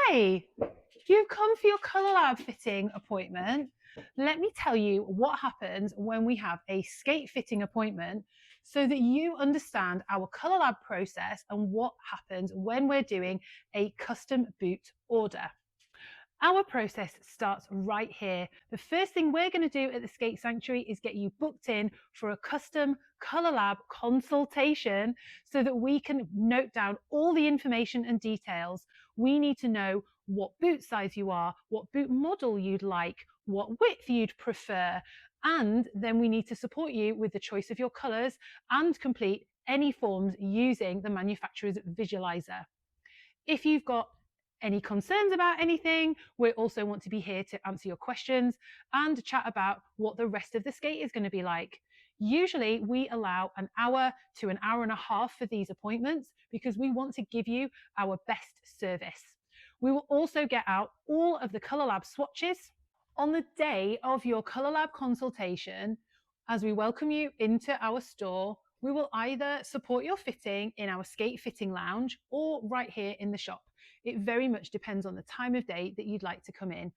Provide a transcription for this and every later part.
Hi, you've come for your ColorLab fitting appointment. Let me tell you what happens when we have a skate fitting appointment so that you understand our ColorLab process and what happens when we're doing a custom boot order. Our process starts right here. The first thing we're going to do at the Skate Sanctuary is get you booked in for a custom ColorLab consultation so that we can note down all the information and details. We need to know what boot size you are, what boot model you'd like, what width you'd prefer, and then we need to support you with the choice of your colors and complete any forms using the manufacturer's visualizer. If you've got any concerns about anything, we also want to be here to answer your questions and chat about what the rest of the skate is going to be like. Usually we allow an hour to an hour and a half for these appointments because we want to give you our best service. We will also get out all of the ColorLab swatches on the day of your ColorLab consultation. As we welcome you into our store, we will either support your fitting in our skate fitting lounge or right here in the shop. It very much depends on the time of day that you'd like to come in.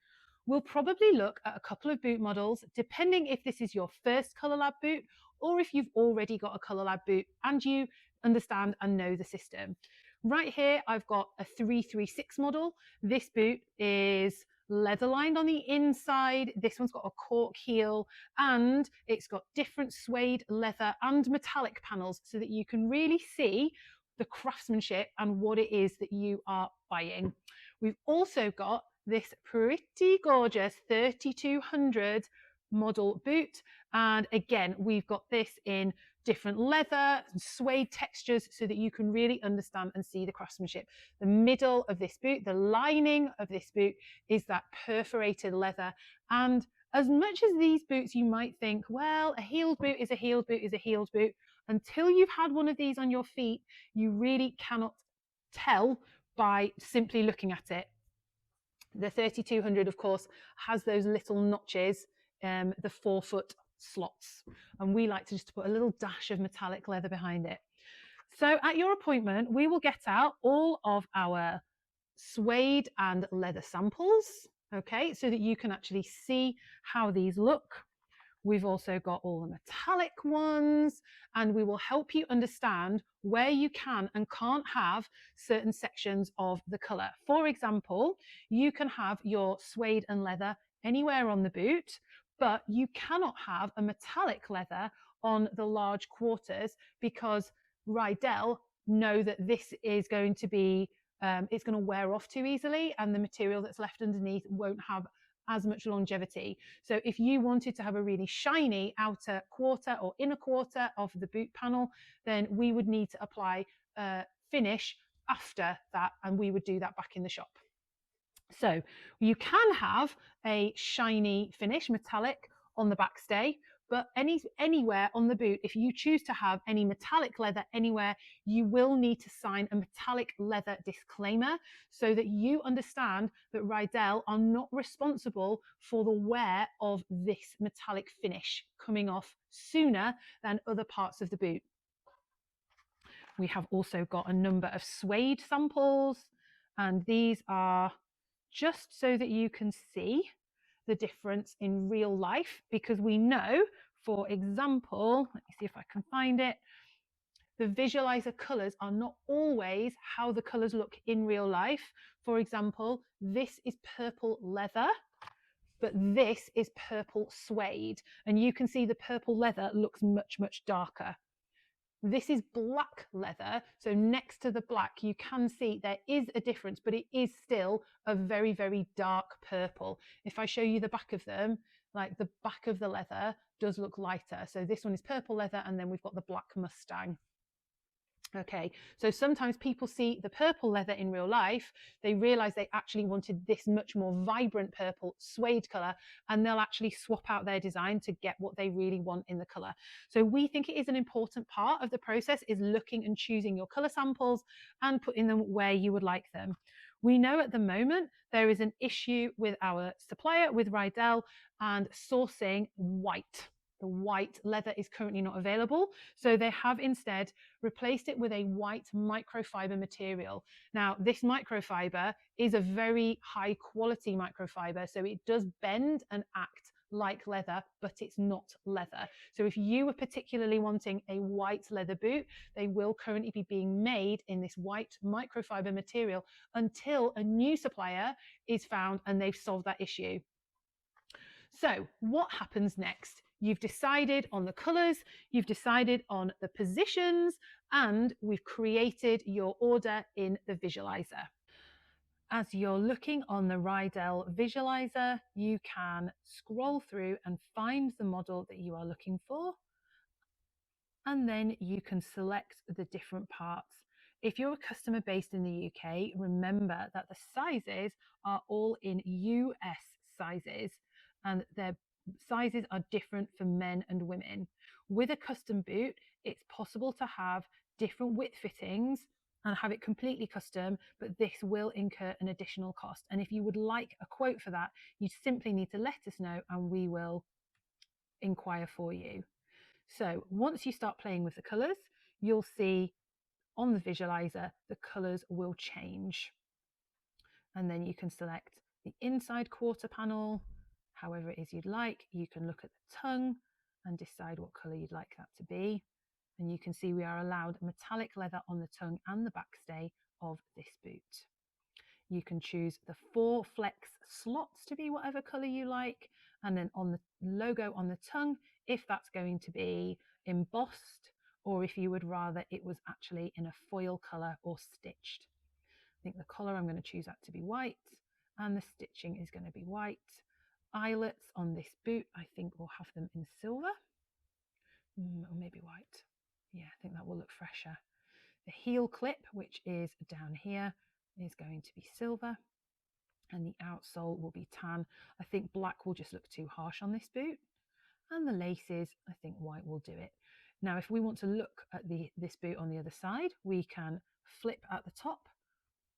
We'll probably look at a couple of boot models, depending if this is your first ColorLab boot or if you've already got a ColorLab boot and you understand and know the system. Right here, I've got a 336 model. This boot is leather lined on the inside. This one's got a cork heel and it's got different suede, leather and metallic panels so that you can really see the craftsmanship and what it is that you are buying. We've also got this pretty gorgeous 3200 model boot. And again, we've got this in different leather and suede textures so that you can really understand and see the craftsmanship. The middle of this boot, the lining of this boot is that perforated leather. And as much as these boots, you might think, well, a heeled boot is a heeled boot is a heeled boot. Until you've had one of these on your feet, you really cannot tell by simply looking at it. The 3200, of course, has those little notches, the 4-foot slots, and we like to just put a little dash of metallic leather behind it. So at your appointment, we will get out all of our suede and leather samples, okay, so that you can actually see how these look. We've also got all the metallic ones, and we will help you understand where you can and can't have certain sections of the color. For example, you can have your suede and leather anywhere on the boot, but you cannot have a metallic leather on the large quarters because Riedell know that this is going to be, it's going to wear off too easily and the material that's left underneath won't have as much longevity. So if you wanted to have a really shiny outer quarter or inner quarter of the boot panel, then we would need to apply a finish after that, and we would do that back in the shop. So you can have a shiny finish, metallic, on the backstay, but anywhere on the boot, if you choose to have any metallic leather anywhere, you will need to sign a metallic leather disclaimer so that you understand that Riedell are not responsible for the wear of this metallic finish coming off sooner than other parts of the boot. We have also got a number of suede samples, and these are just so that you can see the difference in real life, because we know, for example, let me see if I can find it, the visualizer colors are not always how the colors look in real life. For example, this is purple leather, but this is purple suede, and you can see the purple leather looks much, much darker. This is black leather, so next to the black you can see there is a difference, but it is still a very, very dark purple. If I show you the back of them, like the back of the leather does look lighter. So this one is purple leather, and then we've got the black Mustang. Okay, so sometimes people see the purple leather in real life, they realize they actually wanted this much more vibrant purple suede color, and they'll actually swap out their design to get what they really want in the color. So we think it is an important part of the process is looking and choosing your color samples and putting them where you would like them. We know at the moment there is an issue with our supplier, with Riedell, and sourcing white. The white leather is currently not available, so they have instead replaced it with a white microfiber material. Now, this microfiber is a very high quality microfiber, so it does bend and act like leather, but it's not leather. So if you were particularly wanting a white leather boot, they will currently be being made in this white microfiber material until a new supplier is found and they've solved that issue. So what happens next? You've decided on the colours, you've decided on the positions, and we've created your order in the visualizer. As you're looking on the Riedell visualizer, you can scroll through and find the model that you are looking for, and then you can select the different parts. If you're a customer based in the UK, remember that the sizes are all in US sizes, and their sizes are different for men and women. With a custom boot, it's possible to have different width fittings and have it completely custom, but this will incur an additional cost. And if you would like a quote for that, you simply need to let us know and we will inquire for you. So once you start playing with the colours, you'll see on the visualizer, the colours will change. And then you can select the inside quarter panel, however it is you'd like. You can look at the tongue and decide what colour you'd like that to be. And you can see we are allowed metallic leather on the tongue and the backstay of this boot. You can choose the 4 flex slots to be whatever colour you like. And then on the logo on the tongue, if that's going to be embossed, or if you would rather it was actually in a foil colour or stitched. I think the collar I'm going to choose that to be white, and the stitching is going to be white. Eyelets on this boot, I think we'll have them in silver, or maybe white. Yeah, I think that will look fresher. The heel clip, which is down here, is going to be silver, and the outsole will be tan. I think black will just look too harsh on this boot, and the laces, I think white will do it. Now, if we want to look at this boot on the other side, we can flip at the top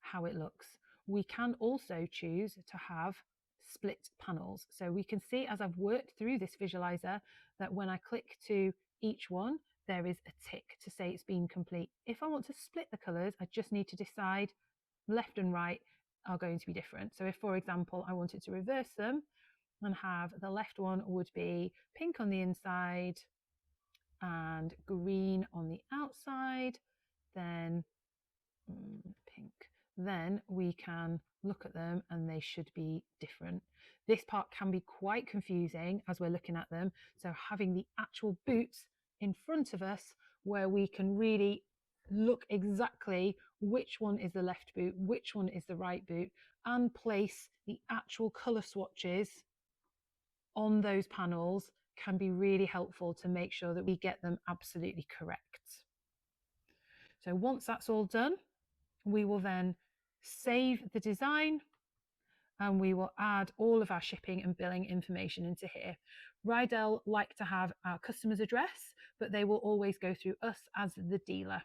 how it looks. We can also choose to have split panels. So we can see as I've worked through this visualizer that when I click to each one, there is a tick to say it's been complete. If I want to split the colours, I just need to decide left and right are going to be different. So if, for example, I wanted to reverse them and have the left one would be pink on the inside and green on the outside, then pink, then we can look at them and they should be different. This part can be quite confusing as we're looking at them. So having the actual boots in front of us where we can really look exactly which one is the left boot, which one is the right boot, and place the actual colour swatches on those panels can be really helpful to make sure that we get them absolutely correct. So once that's all done, we will then save the design and we will add all of our shipping and billing information into here. Riedell like to have our customer's address, but they will always go through us as the dealer.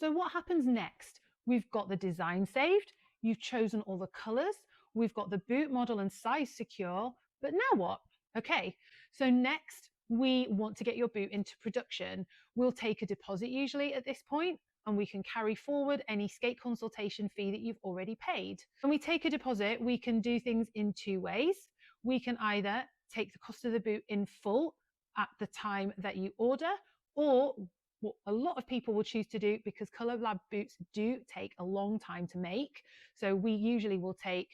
So what happens next? We've got the design saved, you've chosen all the colours, we've got the boot model and size secure, but now what? Okay, so next we want to get your boot into production. We'll take a deposit usually at this point, and we can carry forward any skate consultation fee that you've already paid. When we take a deposit, we can do things in 2 ways. We can either take the cost of the boot in full at the time that you order, or what a lot of people will choose to do, because ColorLab boots do take a long time to make. So we usually will take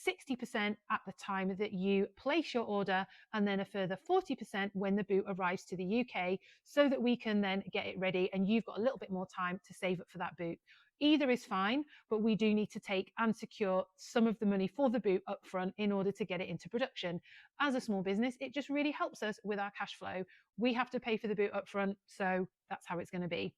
60% at the time that you place your order, and then a further 40% when the boot arrives to the UK, so that we can then get it ready and you've got a little bit more time to save up for that boot. Either is fine, but we do need to take and secure some of the money for the boot up front in order to get it into production. As a small business, it just really helps us with our cash flow. We have to pay for the boot up front, so that's how it's going to be.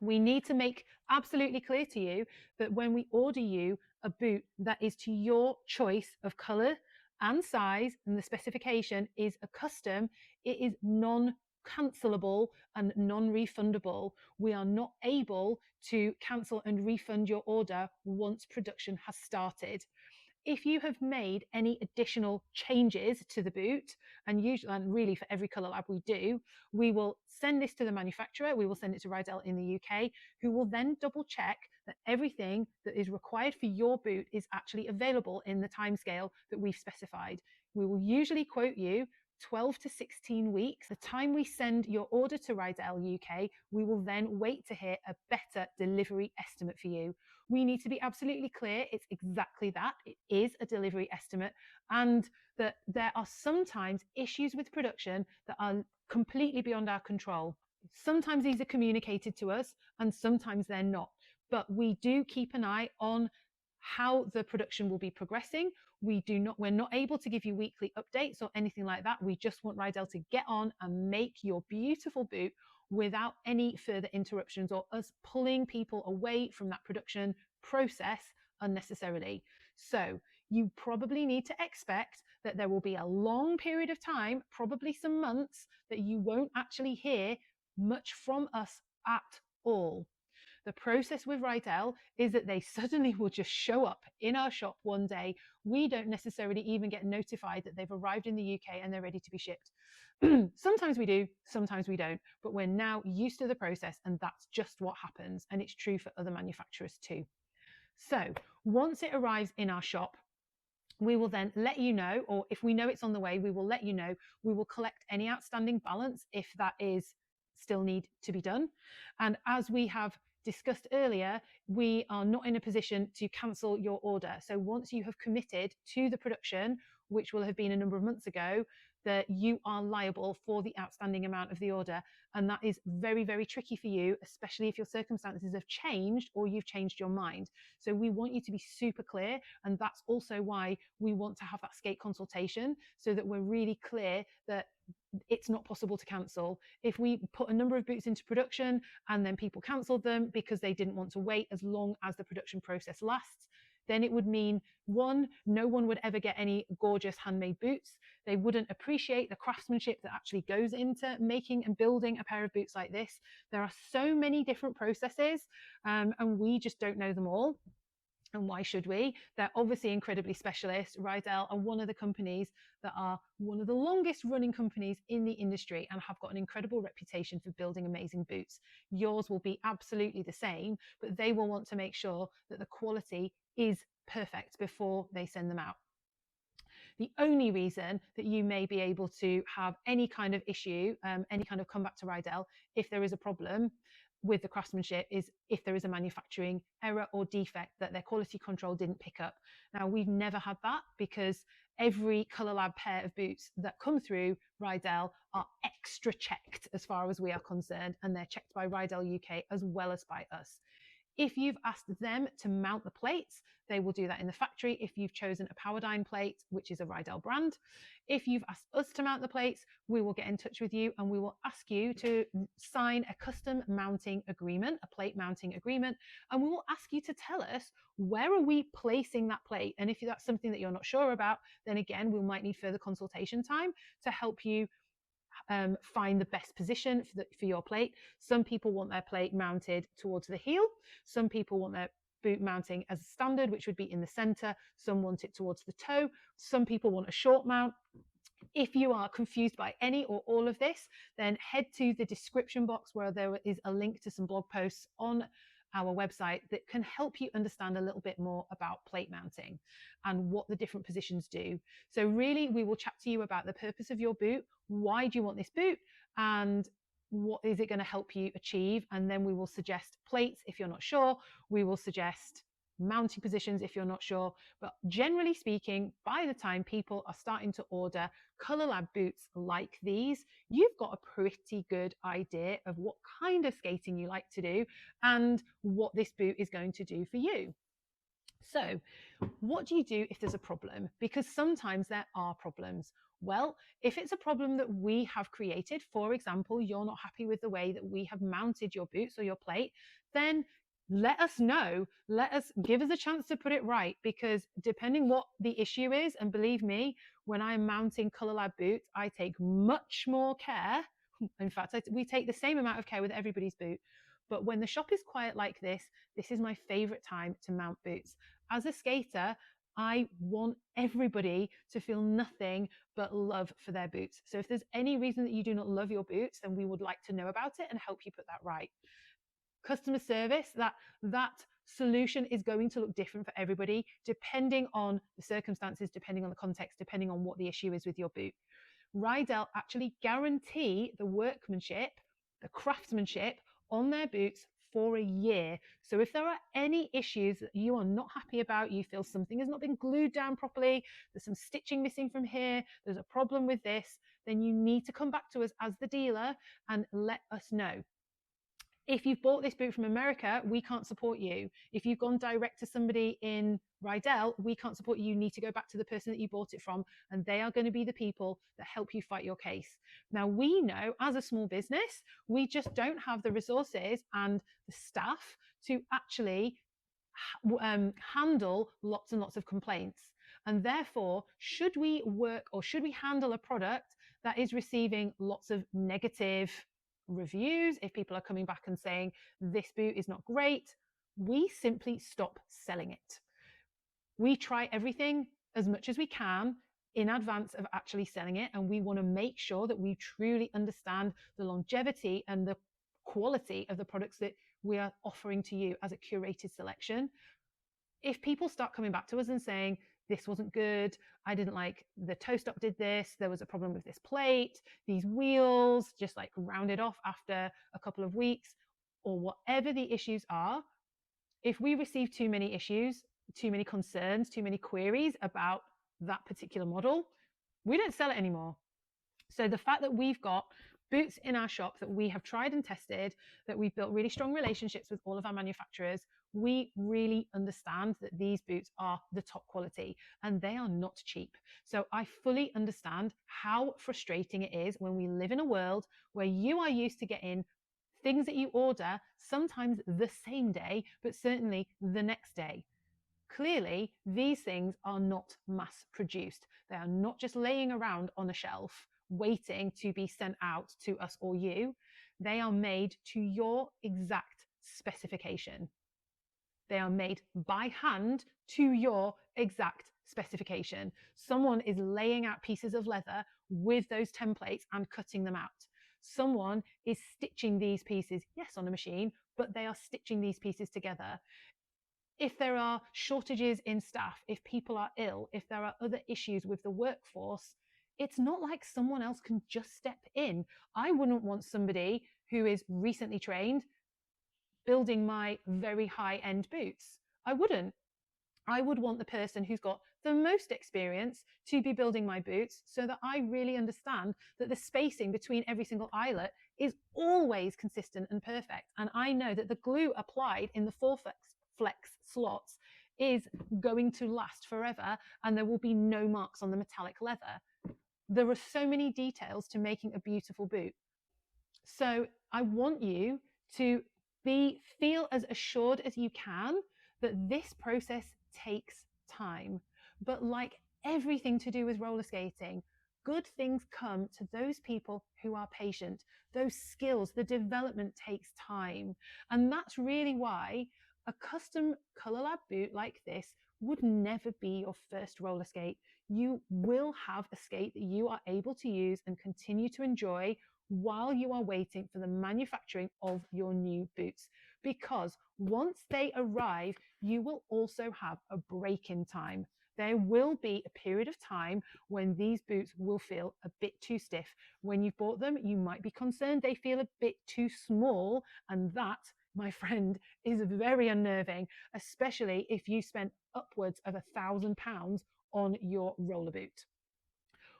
We need to make absolutely clear to you that when we order you a boot that is to your choice of colour and size, and the specification is a custom, it is non-cancelable and non-refundable. We are not able to cancel and refund your order once production has started. if you have made any additional changes to the boot, and usually, and really for every ColorLab we do, we will send this to the manufacturer, we will send it to Riedell in the UK, who will then double check that everything that is required for your boot is actually available in the timescale that we've specified. We will usually quote you 12 to 16 weeks. The time we send your order to Riedell UK, we will then wait to hear a better delivery estimate for you. We need to be absolutely clear, it's exactly that. It is a delivery estimate, and that there are sometimes issues with production that are completely beyond our control. Sometimes these are communicated to us and sometimes they're not, but we do keep an eye on how the production will be progressing. We're not able to give you weekly updates or anything like that. We just want Riedell to get on and make your beautiful boot without any further interruptions or us pulling people away from that production process unnecessarily. So you probably need to expect that there will be a long period of time, probably some months, that you won't actually hear much from us at all. The process with Riedell is that they suddenly will just show up in our shop one day. We don't necessarily even get notified that they've arrived in the UK and they're ready to be shipped. Sometimes we do, sometimes we don't, but we're now used to the process and that's just what happens. And it's true for other manufacturers too. So once it arrives in our shop, we will then let you know, or if we know it's on the way, we will let you know. We will collect any outstanding balance if that is still need to be done. And as we have discussed earlier, we are not in a position to cancel your order. So once you have committed to the production, which will have been a number of months ago, that you are liable for the outstanding amount of the order. And that is very, very tricky for you, especially if your circumstances have changed or you've changed your mind. So we want you to be super clear. And that's also why we want to have that skate consultation, so that we're really clear that it's not possible to cancel. If we put a number of boots into production and then people cancelled them because they didn't want to wait as long as the production process lasts, then it would mean, one, no one would ever get any gorgeous handmade boots. They wouldn't appreciate the craftsmanship that actually goes into making and building a pair of boots like this. There are so many different processes, and we just don't know them all. And why should we? They're obviously incredibly specialist. Riedell are one of the companies that are one of the longest running companies in the industry and have got an incredible reputation for building amazing boots. Yours will be absolutely the same, but they will want to make sure that the quality is perfect before they send them out. The only reason that you may be able to have any kind of issue, any kind of comeback to Riedell, if there is a problem with the craftsmanship, is if there is a manufacturing error or defect that their quality control didn't pick up. Now, we've never had that because every ColorLab pair of boots that come through Riedell are extra checked as far as we are concerned, and they're checked by Riedell UK as well as by us. If you've asked them to mount the plates, they will do that in the factory if you've chosen a Powerdyne plate, which is a Riedell brand. If you've asked us to mount the plates, we will get in touch with you and we will ask you to sign a custom mounting agreement, a plate mounting agreement, and we will ask you to tell us, where are we placing that plate? And if that's something that you're not sure about, then again, we might need further consultation time to help you find the best position for your plate. Some people want their plate mounted towards the heel. Some people want their boot mounting as standard, which would be in the center. Some want it towards the toe. Some people want a short mount. If you are confused by any or all of this, then head to the description box where there is a link to some blog posts on our website that can help you understand a little bit more about plate mounting and what the different positions do. So really, we will chat to you about the purpose of your boot. Why do you want this boot? And what is it going to help you achieve? And then we will suggest plates if you're not sure. We will suggest mounting positions if you're not sure. But generally speaking, by the time people are starting to order ColorLab boots like these, you've got a pretty good idea of what kind of skating you like to do and what this boot is going to do for you. So what do you do if there's a problem? Because sometimes there are problems. Well, if it's a problem that we have created, for example, you're not happy with the way that we have mounted your boots or your plate, then let us know. Give us a chance to put it right, because depending what the issue is, and believe me, when I'm mounting ColorLab boots, I take much more care. In fact, we take the same amount of care with everybody's boot. But when the shop is quiet like this is my favorite time to mount boots. As a skater, I want everybody to feel nothing but love for their boots. So if there's any reason that you do not love your boots, then we would like to know about it and help you put that right. Customer service, that solution is going to look different for everybody, depending on the circumstances, depending on the context, depending on what the issue is with your boot. Riedell actually guarantee the workmanship, the craftsmanship on their boots for a year. So if there are any issues that you are not happy about, you feel something has not been glued down properly, there's some stitching missing from here, there's a problem with this, then you need to come back to us as the dealer and let us know. If you've bought this boot from America, we can't support you. If you've gone direct to somebody in Riedell, we can't support you. You need to go back to the person that you bought it from, and they are going to be the people that help you fight your case. Now, we know as a small business, we just don't have the resources and the staff to actually handle lots and lots of complaints. And therefore, should we work or should we handle a product that is receiving lots of negative reviews, if people are coming back and saying this boot is not great, we simply stop selling it. We try everything as much as we can in advance of actually selling it, and we want to make sure that we truly understand the longevity and the quality of the products that we are offering to you as a curated selection. If people start coming back to us and saying, this wasn't good, I didn't like the toe stop did this, there was a problem with this plate, these wheels just like rounded off after a couple of weeks, or whatever the issues are, if we receive too many issues, too many concerns, too many queries about that particular model, we don't sell it anymore. So the fact that we've got boots in our shop that we have tried and tested, that we've built really strong relationships with all of our manufacturers, we really understand that these boots are the top quality and they are not cheap. So I fully understand how frustrating it is when we live in a world where you are used to getting things that you order sometimes the same day, but certainly the next day. Clearly, these things are not mass produced. They are not just laying around on a shelf waiting to be sent out to us or you. They are made to your exact specification. They are made by hand to your exact specification. Someone is laying out pieces of leather with those templates and cutting them out. Someone is stitching these pieces, yes, on a machine, but they are stitching these pieces together. If there are shortages in staff, if people are ill, if there are other issues with the workforce, it's not like someone else can just step in. I wouldn't want somebody who is recently trained building my very high-end boots. I wouldn't. I would want the person who's got the most experience to be building my boots so that I really understand that the spacing between every single eyelet is always consistent and perfect. And I know that the glue applied in the flex slots is going to last forever and there will be no marks on the metallic leather. There are so many details to making a beautiful boot. So I want you to feel as assured as you can that this process takes time. But like everything to do with roller skating, good things come to those people who are patient. Those skills, the development takes time. And that's really why a custom ColorLab boot like this would never be your first roller skate. You will have a skate that you are able to use and continue to enjoy while you are waiting for the manufacturing of your new boots. Because once they arrive, you will also have a break-in time. There will be a period of time when these boots will feel a bit too stiff. When you've bought them, you might be concerned they feel a bit too small, and that, my friend, is very unnerving, especially if you spent upwards of £1,000 on your roller boot.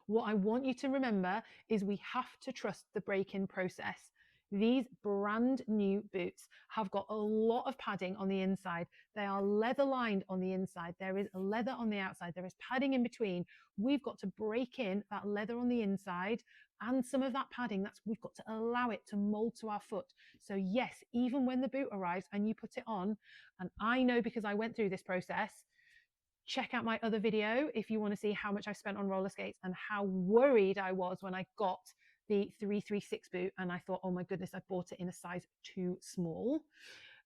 What I want you to remember is we have to trust the break-in process. These brand new boots have got a lot of padding on the inside. They are leather lined on the inside. There is leather on the outside. There is padding in between. We've got to break in that leather on the inside and some of that padding. We've got to allow it to mold to our foot. So yes, even when the boot arrives and you put it on, and I know because I went through this process, check out my other video if you want to see how much I spent on roller skates and how worried I was when I got the 336 boot and I thought, oh my goodness, I bought it in a size too small.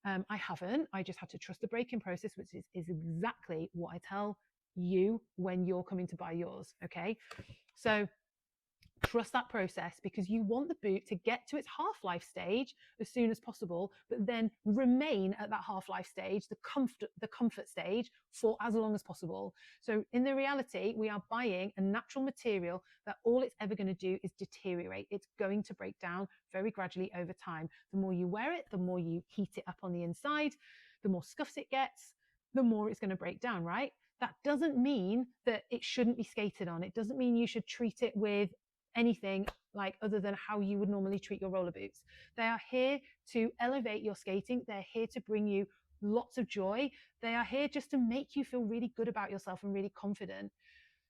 I haven't. I just had to trust the break-in process, which is exactly what I tell you when you're coming to buy yours. Okay, so trust that process, because you want the boot to get to its half-life stage as soon as possible, but then remain at that half-life stage, the comfort stage, for as long as possible. So in the reality, we are buying a natural material that all it's ever going to do is deteriorate. It's going to break down very gradually over time. The more you wear it, the more you heat it up on the inside, the more scuffs it gets, the more it's going to break down, right? That doesn't mean that it shouldn't be skated on. It doesn't mean you should treat it with anything like other than how you would normally treat your roller boots. They are here to elevate your skating. They're here to bring you lots of joy. They are here just to make you feel really good about yourself and really confident.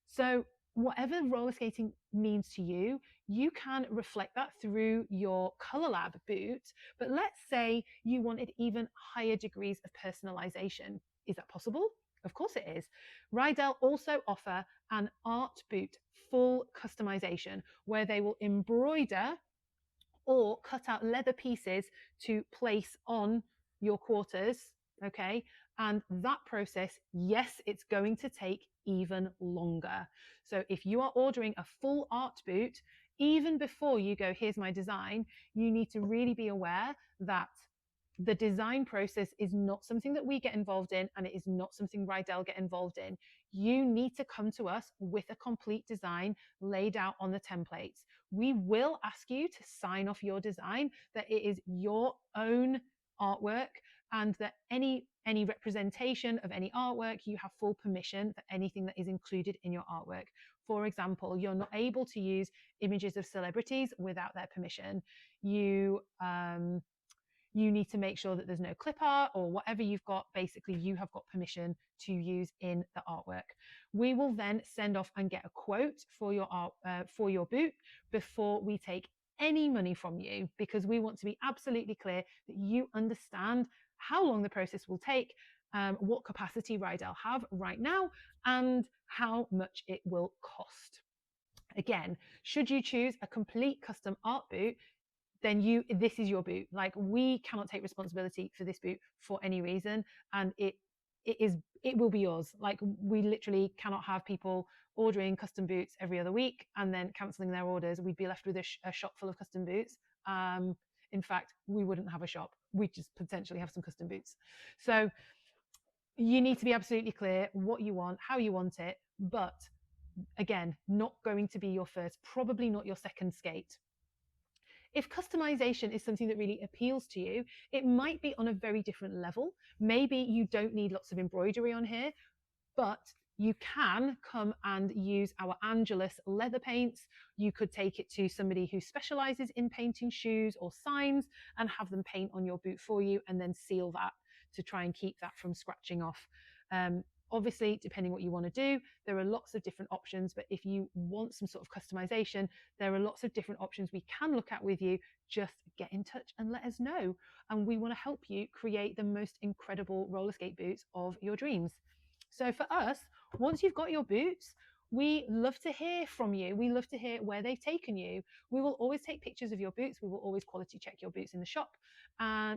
So whatever roller skating means to you, you can reflect that through your ColorLab boot. But let's say you wanted even higher degrees of personalization. Is that possible? Of course it is. Riedell also offer an art boot full customization, where they will embroider or cut out leather pieces to place on your quarters. Okay, and that process, yes, it's going to take even longer. So if you are ordering a full art boot, even before you go, here's my design, you need to really be aware that the design process is not something that we get involved in, and it is not something Riedell get involved in. You need to come to us with a complete design laid out on the templates. We will ask you to sign off your design, that it is your own artwork, and that any representation of any artwork, you have full permission for anything that is included in your artwork. For example, you're not able to use images of celebrities without their permission. You need to make sure that there's no clip art or whatever you've got. Basically, you have got permission to use in the artwork. We will then send off and get a quote for your art, for your boot, before we take any money from you, because we want to be absolutely clear that you understand how long the process will take, what capacity Riedell have right now, and how much it will cost. Again, should you choose a complete custom art boot, then this is your boot. Like, we cannot take responsibility for this boot for any reason, and it will be yours. Like, we literally cannot have people ordering custom boots every other week and then cancelling their orders. We'd be left with a shop full of custom boots. In fact, we wouldn't have a shop. We'd just potentially have some custom boots. So you need to be absolutely clear what you want, how you want it, but again, not going to be your first, probably not your second skate. If customization is something that really appeals to you, it might be on a very different level. Maybe you don't need lots of embroidery on here, but you can come and use our Angelus leather paints. You could take it to somebody who specializes in painting shoes or signs and have them paint on your boot for you, and then seal that to try and keep that from scratching off. Obviously, depending what you want to do, there are lots of different options, but if you want some sort of customization, there are lots of different options we can look at with you. Just get in touch and let us know. And we want to help you create the most incredible roller skate boots of your dreams. So for us, once you've got your boots, we love to hear from you. We love to hear where they've taken you. We will always take pictures of your boots. We will always quality check your boots in the shop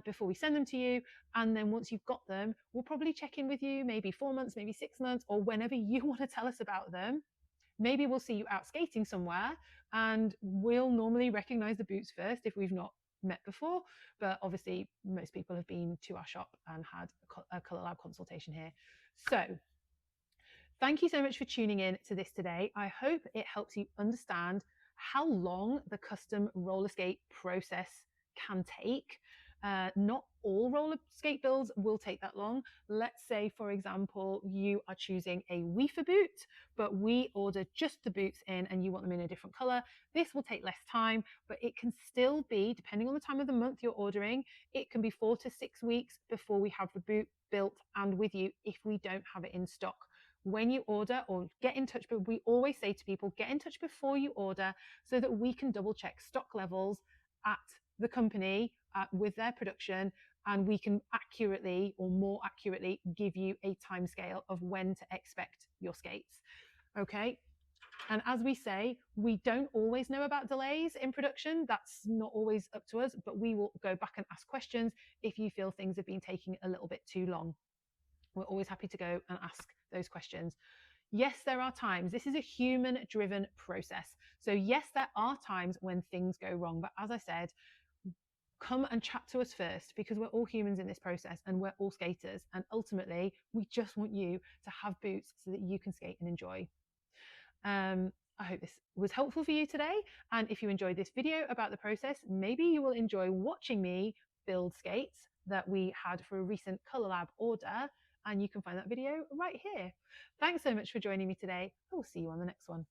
before we send them to you. And then once you've got them, we'll probably check in with you maybe 4 months, maybe 6 months, or whenever you want to tell us about them. Maybe we'll see you out skating somewhere, and we'll normally recognize the boots first if we've not met before. But obviously, most people have been to our shop and had a ColorLab consultation here. So thank you so much for tuning in to this today. I hope it helps you understand how long the custom roller skate process can take. Not all roller skate builds will take that long. Let's say, for example, you are choosing a Weefer boot, but we order just the boots in and you want them in a different color. This will take less time, but it can still be, depending on the time of the month you're ordering, it can be 4 to 6 weeks before we have the boot built and with you if we don't have it in stock. When you order, or get in touch, but we always say to people, get in touch before you order so that we can double check stock levels at the company with their production, and we can accurately, or more accurately, give you a timescale of when to expect your skates. Okay. And as we say, we don't always know about delays in production. That's not always up to us, but we will go back and ask questions if you feel things have been taking a little bit too long. We're always happy to go and ask those questions. Yes, there are times. This is a human-driven process. So yes, there are times when things go wrong. But as I said, come and chat to us first, because we're all humans in this process and we're all skaters. And ultimately, we just want you to have boots so that you can skate and enjoy. I hope this was helpful for you today. And if you enjoyed this video about the process, maybe you will enjoy watching me build skates that we had for a recent ColorLab order. And you can find that video right here. Thanks so much for joining me today. I will see you on the next one.